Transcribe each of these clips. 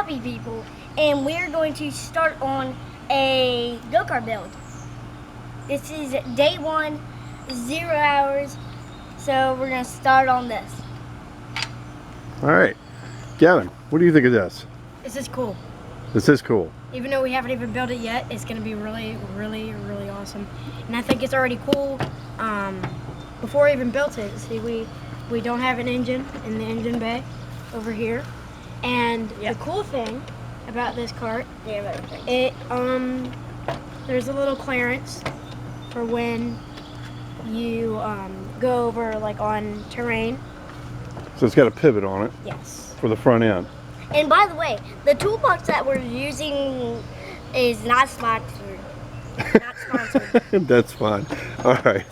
happy people, and we're going to start on a Go Kart build. This is day 1, 0 hours, so we're going to start on this. Alright, Gavin, what do you think of this? This is cool. This is cool. Even though we haven't even built it yet, it's going to be really, really, really awesome. And I think it's already cool. Before I even built it, see, we don't have an engine in the engine bay over here. And the cool thing about this kart, there's a little clearance for when you go over like on terrain. So it's got a pivot on it. Yes. For the front end. And by the way, the toolbox that we're using is not sponsored. Not sponsored. That's fine. All right.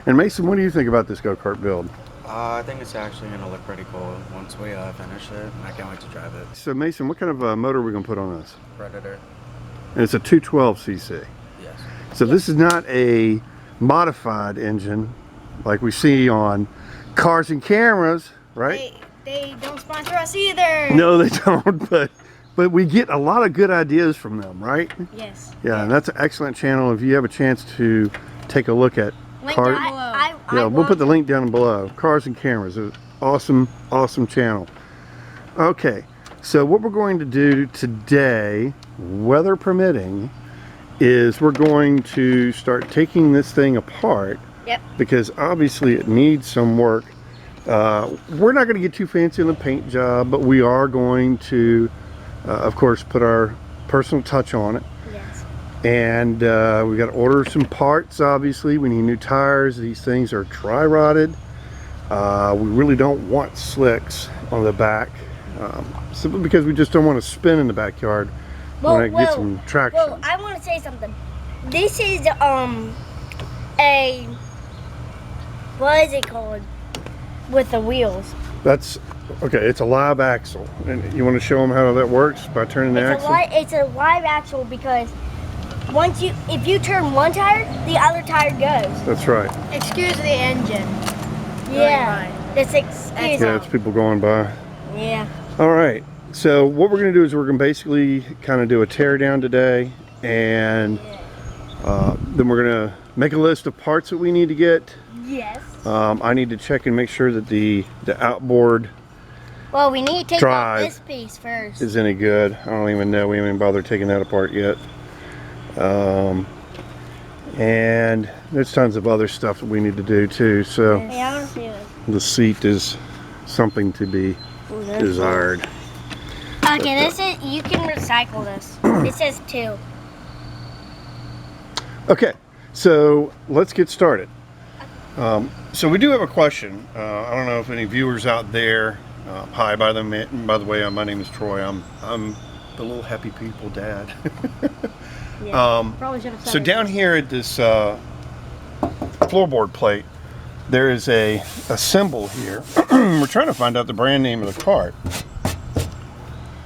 And Mason, what do you think about this Go Kart build? I think it's actually going to look pretty cool once we finish it. I can't wait to drive it. So Mason, what kind of motor are we going to put on this? Predator. And it's a 212cc. Yes. So this is not a modified engine like we see on Cars and Cameras, right? They don't sponsor us either. No, they don't, but we get a lot of good ideas from them, right? Yes. Yeah, and that's an excellent channel. If you have a chance to take a look at Cars, yeah, we'll put the link down below. Cars and Cameras, an awesome, awesome channel. Okay, so what we're going to do today, weather permitting, is we're going to start taking this thing apart. Yep. Because obviously it needs some work. We're not going to get too fancy on the paint job, but we are going to, of course, put our personal touch on it. Yes. And we got to order some parts. Obviously, we need new tires. These things are dry rotted. We really don't want slicks on the back, simply because we just don't want to spin in the backyard when it gets some traction. Well, I want to say something. This is what is it called? With the wheels. That's okay. It's a live axle, and you want to show them how that works by turning the axle. It's a live axle because if you turn one tire, the other tire goes. That's right. Excuse the engine. Yeah. It's excuse. Yeah, it's people going by. Yeah. All right. So what we're going to do is we're going to basically kind of do a tear down today, and then we're going to make a list of parts that we need to get. Yes. I need to check and make sure that the outboard we need to take out this piece first. Is any good. I don't even know. We haven't even bothered taking that apart yet. And there's tons of other stuff that we need to do too. So the seat is something to be desired. Okay, this is, you can recycle this. It says 2. Okay, so let's get started. So we do have a question. I don't know if any viewers out there. Hi, by the way, my name is Troy. I'm the little happy people dad. Probably should have said so it. down here at this floorboard plate, there is a symbol here. We're trying to find out the brand name of the kart.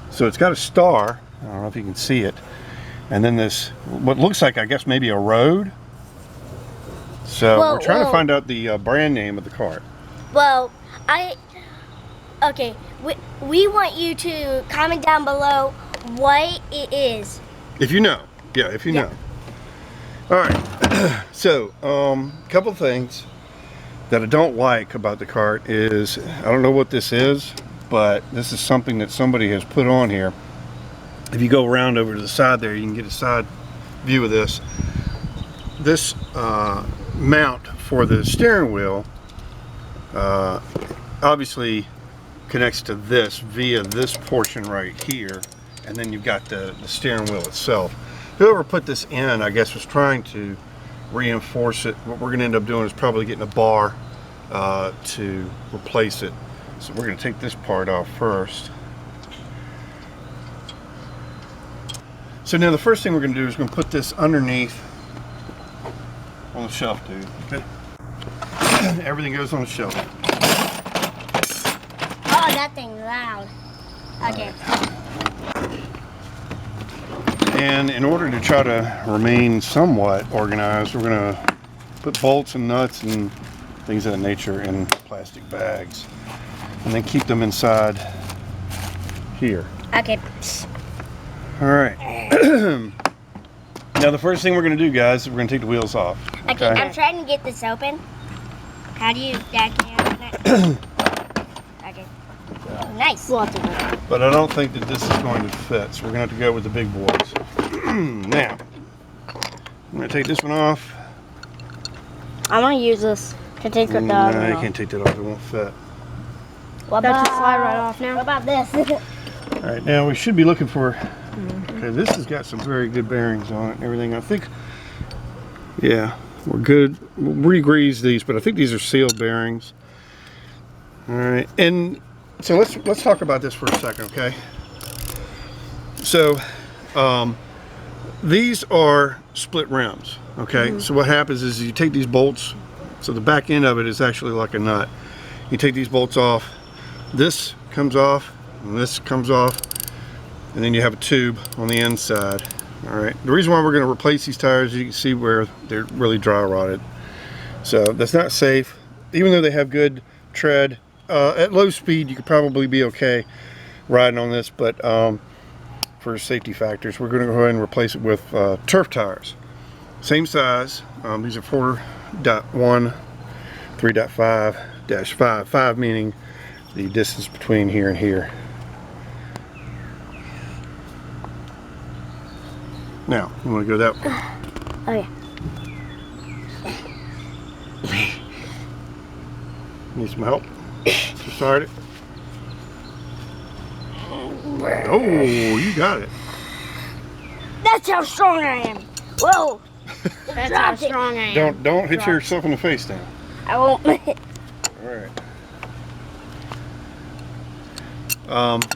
So it's got a star. I don't know if you can see it. And then this, what looks like, I guess, maybe a road. So we're trying to find out the brand name of the kart. Well, we want you to comment down below what it is. If you know. Yeah, if you know. All right. So, a couple things that I don't like about the kart is, I don't know what this is, but this is something that somebody has put on here. If you go around over to the side there, you can get a side view of this. This mount for the steering wheel obviously connects to this via this portion right here, and then you've got the steering wheel itself. Whoever put this in, I guess, was trying to reinforce it. What we're going to end up doing is probably getting a bar to replace it. So we're going to take this part off first. So now the first thing we're going to do is we're going to put this underneath on the shelf, dude. Okay. Everything goes on the shelf. Oh, that thing's loud. Okay. And in order to try to remain somewhat organized, we're going to put bolts and nuts and things of that nature in plastic bags, and then keep them inside here. Okay. All right. Now the first thing we're going to do, guys, is we're going to take the wheels off. Okay, I'm trying to get this open. How do you, Dad, can you open it? Okay. Nice. Lots of it. But I don't think that this is going to fit, so we're going to have to go with the big boys. Now, I'm going to take this one off. I'm going to use this to take the No, you can't take that off. It won't fit. What That about, should slide right off now. What about this? All right, now we should be looking for... Okay, this has got some very good bearings on it and everything. I think, yeah, we're good. We'll re-grease these, but I think these are sealed bearings. All right, and so let's talk about this for a second, okay? So, these are split rims, okay? So what happens is you take these bolts, so the back end of it is actually like a nut. You take these bolts off, this comes off, and this comes off, and then you have a tube on the inside. All right, the reason why we're going to replace these tires, you can see where they're really dry rotted, so that's not safe. Even though they have good tread, at low speed you could probably be okay riding on this, but for safety factors we're going to go ahead and replace it with turf tires, same size. These are 4.1 3.5-5, 5 meaning the distance between here and here. Now, you want to go that way? Oh, yeah. Need some help to start it? Oh, you got it. That's how strong I am. Whoa. That's how strong I am. Don't hit yourself in the face now. I won't. Alright.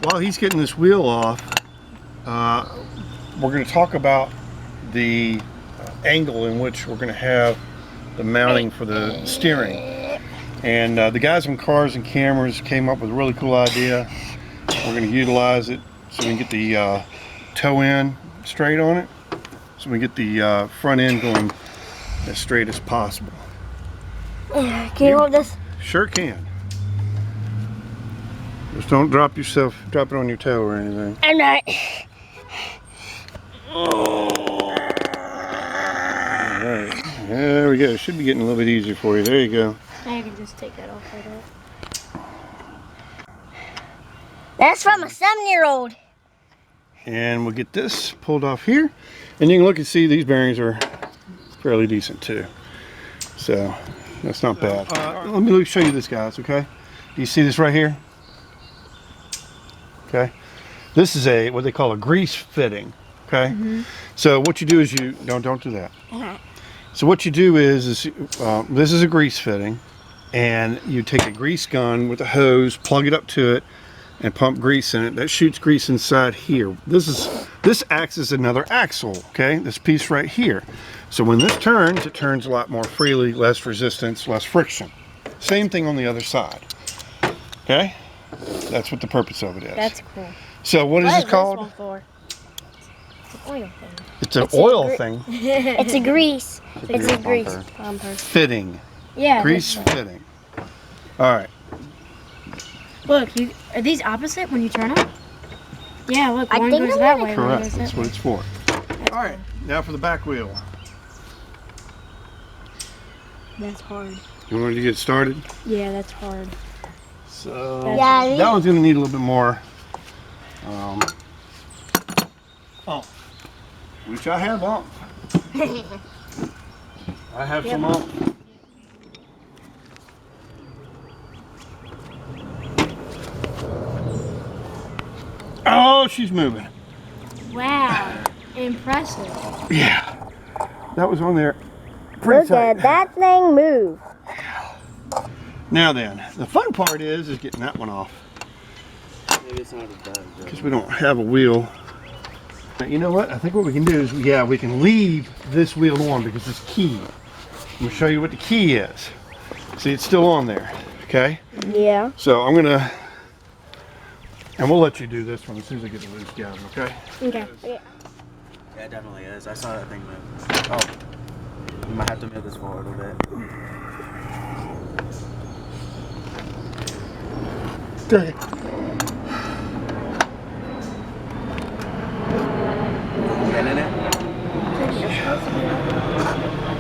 While he's getting this wheel off, we're going to talk about the angle in which we're going to have the mounting for the steering. And the guys on Cars and Cameras came up with a really cool idea. We're going to utilize it so we can get the toe end straight on it, so we get the front end going as straight as possible. Can you hold this? Sure can. Just don't drop it on your toe or anything. I'm not. Alright, there we go. Should be getting a little bit easier for you. There you go. I can just take that off like that. That's from a 7-year-old. And we'll get this pulled off here. And you can look and see these bearings are fairly decent too. So, that's not bad. Let me show you this, guys, okay? Do you see this right here? Okay. This is what they call a grease fitting. Okay. So what you do is you don't do that. So what you do is this is a grease fitting, and you take a grease gun with a hose, plug it up to it, and pump grease in it. That shoots grease inside here. This acts as another axle. Okay, this piece right here. So when this turns, it turns a lot more freely, less resistance, less friction. Same thing on the other side. Okay, that's what the purpose of it is. That's cool. So what is this called? This one for? It's an oil thing. It's an oil thing. It's a grease. It's a grease Bumper. Fitting. Yeah. Grease fitting. All right. Look, are these opposite when you turn them? Yeah, look, I one think goes I'm that gonna- way. One Correct. goes That's that what way. it's for. All right. Now for the back wheel. That's hard. You want to get started? Yeah, that's hard. So Yeah, that one's going to need a little bit more. Which I have on. I have some on. Oh, she's moving. Wow. Impressive. Yeah. That was on there. Pretty Look tight. at that thing move. Now then, the fun part is getting that one off. Maybe it's not as bad as Because we don't have a wheel. You know what? I think what we can do is, we can leave this wheel on because it's key. I'm going to show you what the key is. See, it's still on there. Okay? Yeah. So I'm going to, and we'll let you do this one as soon as I get the loose down, okay? Okay. Yeah, it definitely is. I saw that thing move. Oh. You might have to move this forward a little bit. Okay.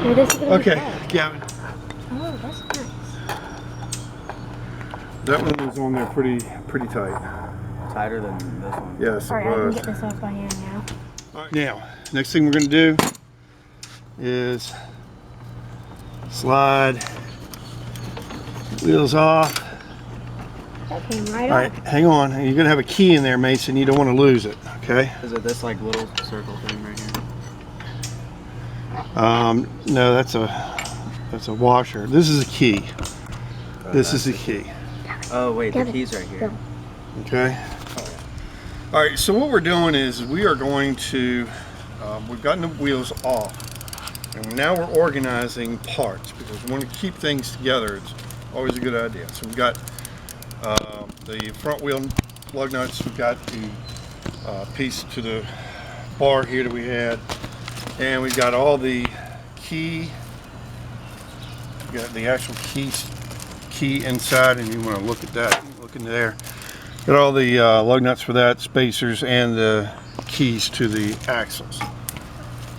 Well, this is gonna be Okay, fun. Gavin. Oh, that's nice. That one was on there pretty tight. Tighter than this one. Yes, it Alright, I can was. get this off by hand now. All right, now, next thing we're going to do is slide wheels off. That came right All off. right, hang on. You're going to have a key in there, Mason. You don't want to lose it, okay? Is it this like little circle thing right here? No, that's a washer. This is a key. Oh, This that's is the key, Oh wait, the Got it. key's right here. okay? All right, so what we're doing is we are going to, we've gotten the wheels off, and now we're organizing parts because we want to keep things together. It's always a good idea. So we've got the front wheel lug nuts, we've got the piece to the bar here that we had, and we've got all the key, we got the actual key inside, and you want to look at that, look in there. Got all the lug nuts for that, spacers, and the keys to the axles.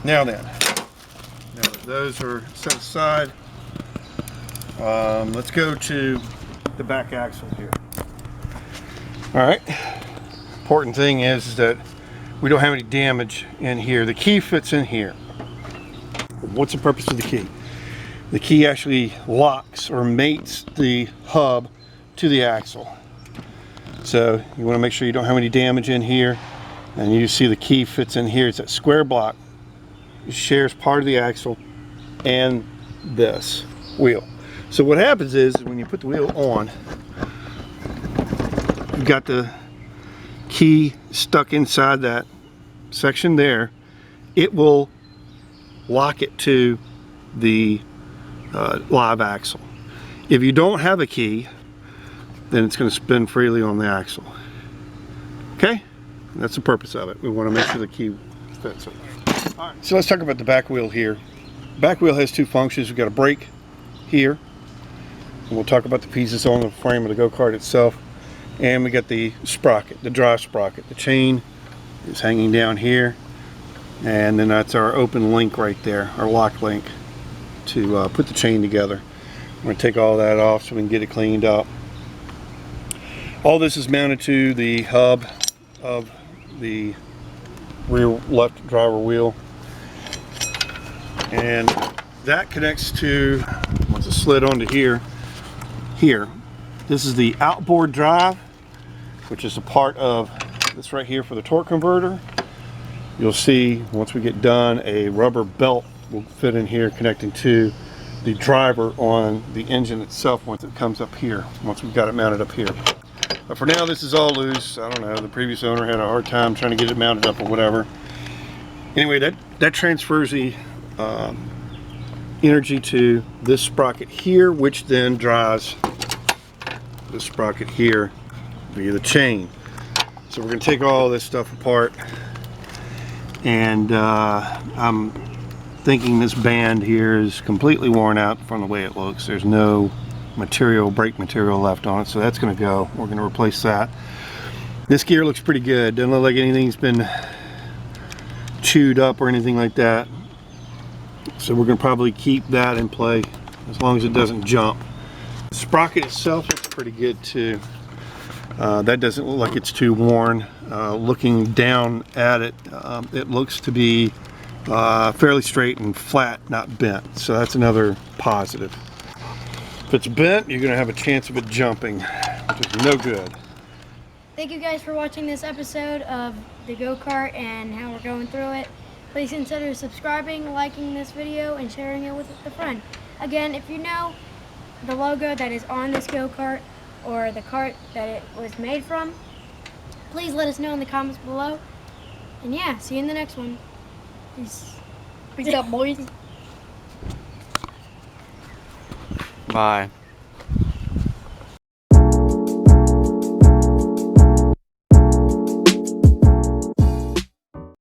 Now then, now that those are set aside, let's go to the back axle here. All right, important thing is that we don't have any damage in here. The key fits in here. What's the purpose of the key? The key actually locks or mates the hub to the axle. So you want to make sure you don't have any damage in here, and you see the key fits in here. It's that square block. It shares part of the axle and this wheel. So what happens is when you put the wheel on, you've got the key stuck inside that section there. It will lock it to the live axle. If you don't have a key, then it's going to spin freely on the axle. Okay? That's the purpose of it. We want to make sure the key fits it. All right, so let's talk about the back wheel here. Back wheel has two functions. We've got a brake here, and we'll talk about the pieces on the frame of the go-kart itself. And we got the sprocket, the drive sprocket. The chain is hanging down here, and then that's our open link right there, our lock link to put the chain together. I'm going to take all that off so we can get it cleaned up. All this is mounted to the hub of the rear left driver wheel, and that connects to, once it's slid onto here, this is the outboard drive, which is a part of this right here for the torque converter. You'll see once we get done, a rubber belt will fit in here connecting to the driver on the engine itself once it comes up here, once we've got it mounted up here. But for now, this is all loose. I don't know, the previous owner had a hard time trying to get it mounted up or whatever. Anyway, that transfers the energy to this sprocket here, which then drives this sprocket here via the chain. So we're going to take all this stuff apart, and I'm thinking this band here is completely worn out from the way it looks. There's no material, brake material left on it, so that's going to go. We're going to replace that. This gear looks pretty good. Doesn't look like anything's been chewed up or anything like that, so we're going to probably keep that in play as long as it doesn't jump. The sprocket itself looks pretty good too. That doesn't look like it's too worn. Looking down at it, it looks to be fairly straight and flat, not bent, so that's another positive. If it's bent, you're going to have a chance of it jumping, which is no good. Thank you guys for watching this episode of the go-kart and how we're going through it. Please consider subscribing, liking this video, and sharing it with a friend. Again, if you know the logo that is on this go-kart or the kart that it was made from, please let us know in the comments below. And yeah, see you in the next one. Peace. Peace out, boys. Bye.